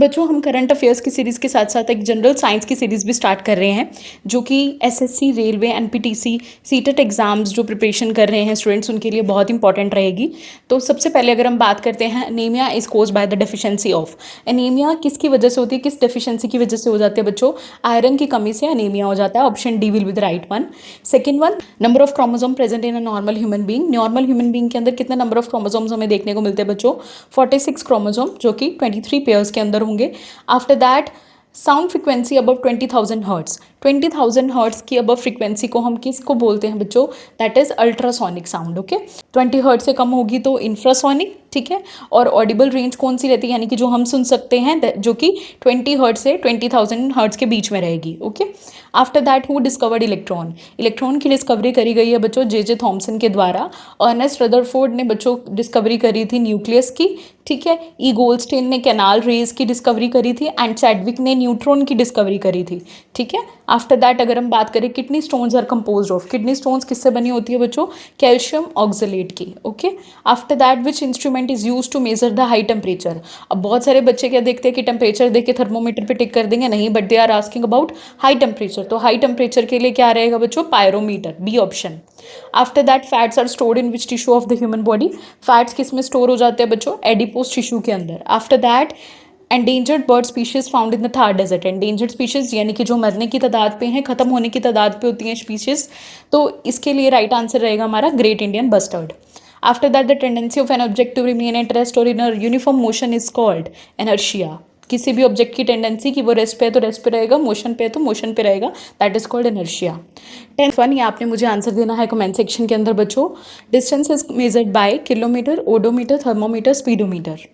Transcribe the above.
बच्चों हम current affairs की सीरीज़ के साथ साथ एक जनरल साइंस की सीरीज़ भी स्टार्ट कर रहे हैं, जो कि एसएससी, रेलवे, एनपीटीसी, सीटेट एग्ज़ाम्स जो प्रिपरेशन कर रहे हैं स्टूडेंट्स, उनके लिए बहुत इंपॉर्टेंट रहेगी। तो सबसे पहले अगर हम बात करते हैं, anaemia is caused by the deficiency of. Anaemia किसकी वजह से होती है, किस डेफिशिएंसी की वजह से हो जाती है बच्चों? आयरन की कमी से एनीमिया हो जाता है। Option D will be the right one. Second one, number of chromosome present in a normal human being. Normal human being के अंदर कितने नंबर ऑफ क्रोमोसोम्स हमें देखने को मिलते हैं बच्चों? 46 क्रोमोसोम, जो कि 23 पेयर्स के अंदर होंगे। After that, sound frequency above 20,000 hertz. 20,000 hertz की अबव फ्रिक्वेंसी को हम किसको बोलते हैं बच्चों? That is ultrasonic sound. Okay, 20 hertz से कम होगी तो इंफ्रासोनिक, ठीक है। और ऑडिबल रेंज कौन सी रहती है, यानी कि जो हम सुन सकते हैं, जो कि 20 हर्ट्स से 20,000 हर्ट्स के बीच में रहेगी। Okay, after that who discovered electron? Electron की डिस्कवरी करी गई है बच्चों जे थॉमसन के द्वारा। अर्नेस्ट रदरफोर्ड ने बच्चों डिस्कवरी करी थी न्यूक्लियस की, ठीक है। ई गोल्डस्टेन ने कैनाल रेज की डिस्कवरी करी थी एंड चैडविक ने न्यूट्रॉन की डिस्कवरी करी थी, ठीक है। आफ्टर दैट अगर हम बात करें, kidney stones are composed of. Kidney stones किससे बनी होती है बच्चों? कैल्शियम ऑक्सलेट की। Okay, after that which instrument is use to measure the high temperature? अब बहुत सारे बच्चे क्या देखते हैं कि टेम्परेचर देख के थर्मोमीटर पे टिक कर देंगे, नहीं, but they are asking about high temperature. तो हाई टेम्परेचर के लिए क्या रहेगा बच्चों? Pyrometer, B option. After that, fats are stored in which tissue of the human body? Fats किस में स्टोर हो जाते हैं बच्चों? एडिपोज टिश्यू के अंदर। After that, endangered bird species found in the Thar desert. Endangered species यानी कि जो मरने की तादाद पे हैं, खत्म होने की तादाद पे होती हैं स्पीशीज, तो इसके लिए राइट आंसर रहेगा हमारा great Indian bustard. After that, the tendency of an object to remain at rest और in a uniform motion is called inertia. किसी भी ऑब्जेक्ट की टेंडेंसी कि वो रेस्ट पे है तो रेस्ट पे रहेगा, मोशन पे है तो मोशन पे रहेगा, that is called inertia. 10th one, ये आपने मुझे आंसर देना है कमेंट सेक्शन के अंदर बच्चों। Distance is measured by kilometre, odometer, thermometer, speedometer.